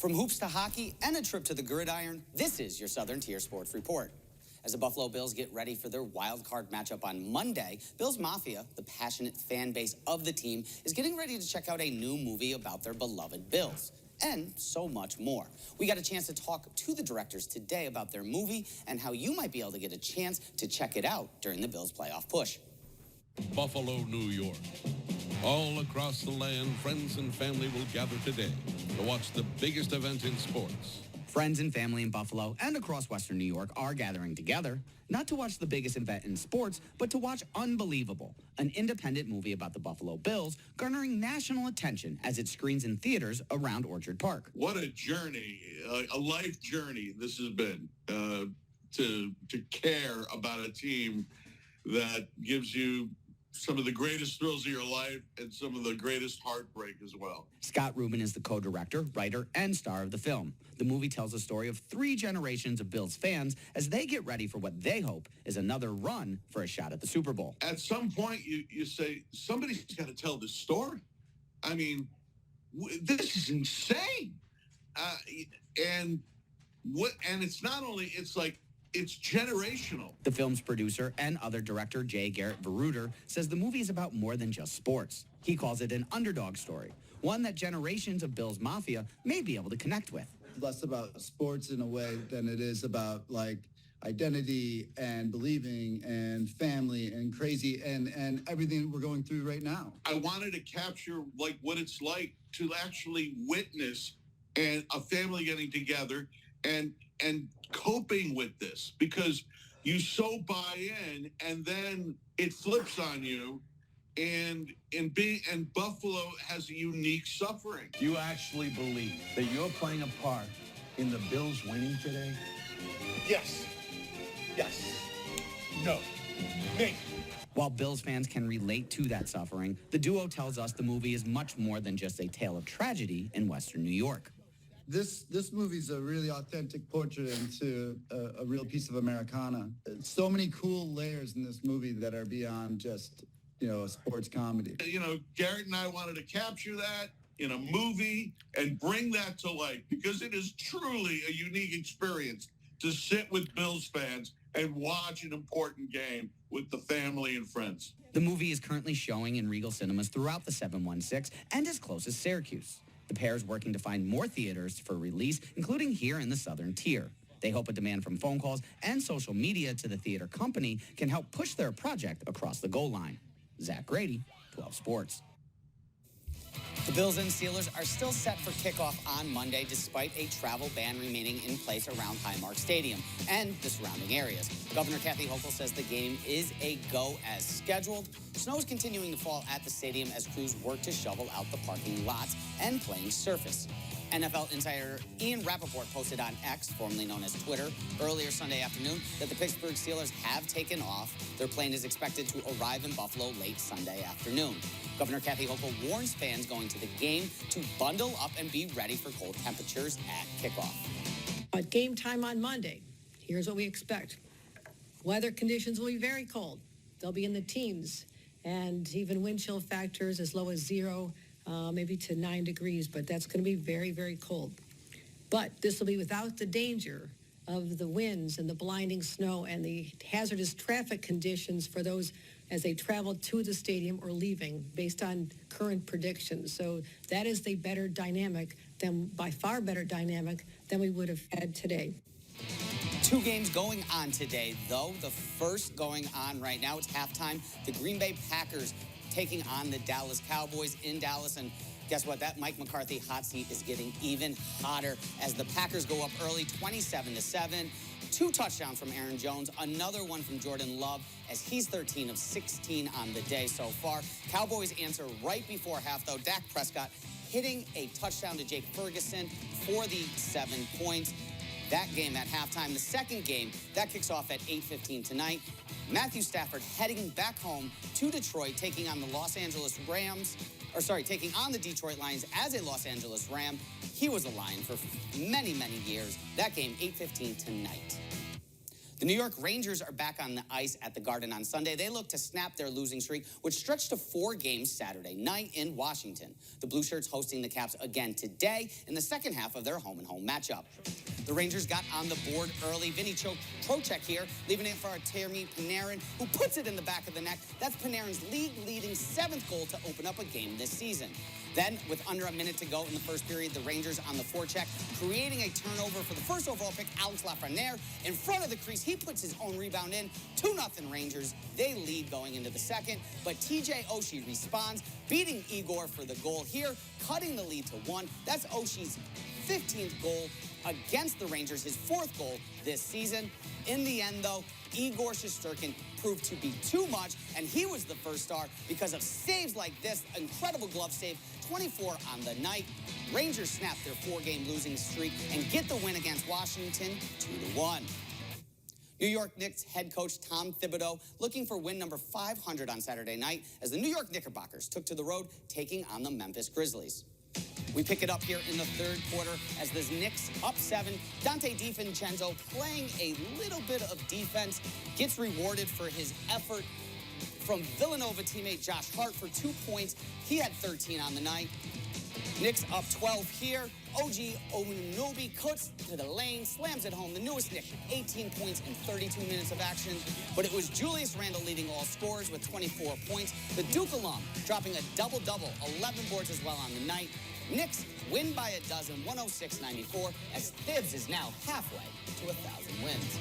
From hoops to hockey and a trip to the gridiron, this is your Southern Tier Sports Report. As the Buffalo Bills get ready for their wild card matchup on Monday, Bills Mafia, the passionate fan base of the team, is getting ready to check out a new movie about their beloved Bills. And so much more. We got a chance to talk to the directors today about their movie and how you might be able to get a chance to check it out during the Bills playoff push. Buffalo, New York. All across the land, friends and family will gather today to watch the biggest event in sports. Friends and family in Buffalo and across Western New York are gathering together, not to watch the biggest event in sports, but to watch Unbelievable, an independent movie about the Buffalo Bills, garnering national attention as it screens in theaters around Orchard Park. What a journey, a life journey this has been, to care about a team that gives you some of the greatest thrills of your life and some of the greatest heartbreak as well. Scott Rubin is the co-director, writer, and star of the film. The movie tells the story of 3 generations of Bills fans as they get ready for what they hope is another run for a shot at the Super Bowl. At some point, you say, somebody's got to tell this story. I mean, this is insane. And it's not only, it's like, it's generational. The film's producer and other director, J. Garrett Veruter, says the movie is about more than just sports. He calls it an underdog story, one that generations of Bills Mafia may be able to connect with. Less about sports in a way than it is about, like, identity and believing and family and crazy and everything we're going through right now. I wanted to capture, like, what it's like to actually witness and a family getting together and coping with this, because you so buy in and then it flips on you, and Buffalo has a unique suffering. Do you actually believe that you're playing a part in the Bills winning today? Yes. No. Maybe. While Bills fans can relate to that suffering, the duo tells us the movie is much more than just a tale of tragedy in Western New York. This movie's a really authentic portrait into a real piece of Americana. So many cool layers in this movie that are beyond just, a sports comedy. Garrett and I wanted to capture that in a movie and bring that to life, because it is truly a unique experience to sit with Bills fans and watch an important game with the family and friends. The movie is currently showing in Regal cinemas throughout the 716 and as close as Syracuse. The pair is working to find more theaters for release, including here in the Southern Tier. They hope a demand from phone calls and social media to the theater company can help push their project across the goal line. Zach Grady, 12 Sports. The Bills and Steelers are still set for kickoff on Monday despite a travel ban remaining in place around Highmark Stadium and the surrounding areas. Governor Kathy Hochul says the game is a go as scheduled. Snow is continuing to fall at the stadium as crews work to shovel out the parking lots and playing surface. NFL insider Ian Rappaport posted on X, formerly known as Twitter, earlier Sunday afternoon that the Pittsburgh Steelers have taken off. Their plane is expected to arrive in Buffalo late Sunday afternoon. Governor Kathy Hochul warns fans going to the game to bundle up and be ready for cold temperatures at kickoff. At game time on Monday, here's what we expect. Weather conditions will be very cold. They'll be in the teens, and even wind chill factors as low as 0, maybe to 9 degrees, but that's going to be very, very cold. But this will be without the danger of the winds and the blinding snow and the hazardous traffic conditions for those as they travel to the stadium or leaving based on current predictions. So that is the better dynamic, by far better dynamic than we would have had today. 2 games going on today, though. The first going on right now, it's halftime. The Green Bay Packers taking on the Dallas Cowboys in Dallas. And guess what? That Mike McCarthy hot seat is getting even hotter as the Packers go up early, 27-7. 2 touchdowns from Aaron Jones, another one from Jordan Love, as he's 13 of 16 on the day so far. Cowboys answer right before half, though. Dak Prescott hitting a touchdown to Jake Ferguson for the 7 points. That game at halftime. The second game, that kicks off at 8:15 tonight. Matthew Stafford heading back home to Detroit, taking on the taking on the Detroit Lions as a Los Angeles Ram. He was a Lion for many, many years. That game, 8:15 tonight. The New York Rangers are back on the ice at the Garden on Sunday. They look to snap their losing streak, which stretched to 4 games Saturday night in Washington. The Blue Shirts hosting the Caps again today in the second half of their home-and-home matchup. The Rangers got on the board early. Vinny Trocheck here, leaving it for Artemi Panarin, who puts it in the back of the net. That's Panarin's league-leading 7th goal to open up a game this season. Then, with under a minute to go in the first period, the Rangers on the forecheck, creating a turnover for the first overall pick, Alex Lafreniere. In front of the crease, he puts his own rebound in. 2-0 Rangers. They lead going into the second, but TJ Oshie responds, beating Igor for the goal here, cutting the lead to 1. That's Oshie's 15th goal against the Rangers, his 4th goal this season. In the end, though, Igor Shesterkin proved to be too much, and he was the first star because of saves like this. Incredible glove save, 24 on the night. Rangers snap their 4-game losing streak and get the win against Washington 2-1. New York Knicks head coach Tom Thibodeau looking for win number 500 on Saturday night as the New York Knickerbockers took to the road, taking on the Memphis Grizzlies. We pick it up here in the third quarter as the Knicks up 7. Dante DiVincenzo playing a little bit of defense, gets rewarded for his effort from Villanova teammate Josh Hart for 2 points. He had 13 on the night. Knicks up 12 here. OG Anunoby cuts to the lane, slams it home. The newest Knick, 18 points in 32 minutes of action. But it was Julius Randle leading all scorers with 24 points. The Duke alum dropping a double-double, 11 boards as well on the night. Knicks win by a dozen, 106-94, as Thibs is now halfway to 1,000 wins.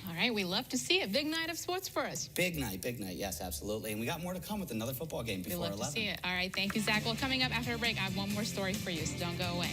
All right, we love to see it. Big night of sports for us. Big night, yes, absolutely. And we got more to come with another football game before 11. We love to see it. All right, thank you, Zach. Well, coming up after a break, I have one more story for you, so don't go away.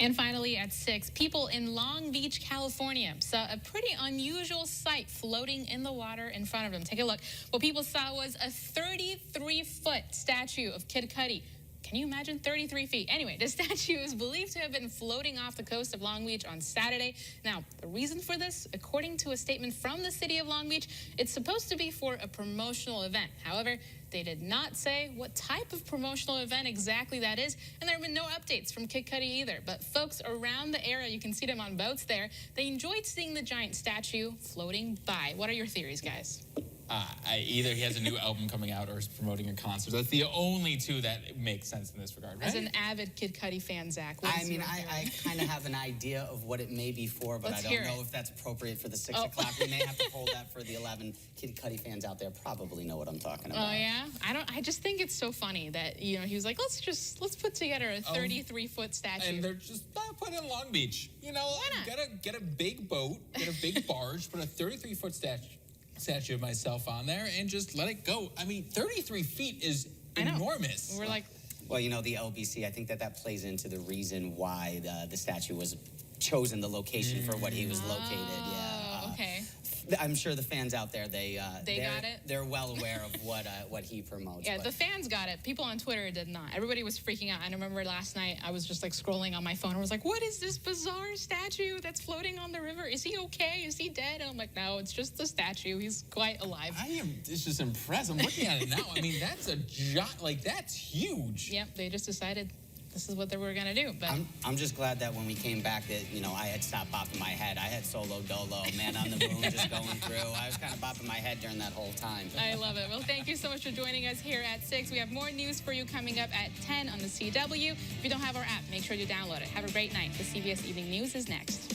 And finally, at 6, people in Long Beach, California saw a pretty unusual sight floating in the water in front of them. Take a look. What people saw was a 33-foot statue of Kid Cudi. Can you imagine 33 feet? Anyway, the statue is believed to have been floating off the coast of Long Beach on Saturday. Now, the reason for this, according to a statement from the city of Long Beach, it's supposed to be for a promotional event. However, they did not say what type of promotional event exactly that is, and there have been no updates from Kid Cudi either. But folks around the area, you can see them on boats there, they enjoyed seeing the giant statue floating by. What are your theories, guys? Either he has a new album coming out or is promoting a concert. That's the only two that make sense in this regard, right? As an avid Kid Cudi fan, Zach, I kind of have an idea of what it may be for, but I don't know if that's appropriate for the 6 o'clock. We may have to hold that for the 11. Kid Cudi fans out there probably know what I'm talking about. Oh, yeah? I just think it's so funny that, you know, he was like, let's put together a 33-foot statue. And they're just put in Long Beach. You know, get a big boat, get a big barge, put a 33-foot statue of myself on there and just let it go. I mean, 33 feet is enormous. We're like... Well, you know, the LBC, I think that plays into the reason why the statue was chosen, the location for what he was located. Yeah. Okay. I'm sure the fans out there, they got it. They're well aware of what he promotes. Yeah, the fans got it. People on Twitter did not. Everybody was freaking out. I remember last night I was just like scrolling on my phone and was like, "What is this bizarre statue that's floating on the river? Is he okay? Is he dead?" And I'm like, "No, it's just the statue. He's quite alive." It's just impressed. I'm looking at it now. I mean, that's that's huge. Yep, they just decided this is what they were gonna do. But I'm just glad that when we came back that, you know, I had stopped bopping my head. I had Solo Dolo, Man on the Moon just going through. I was kind of bopping my head during that whole time. I love it. Well, thank you so much for joining us here at 6. We have more news for you coming up at 10 on the CW. If you don't have our app, make sure you download it. Have a great night. The CBS Evening News is next.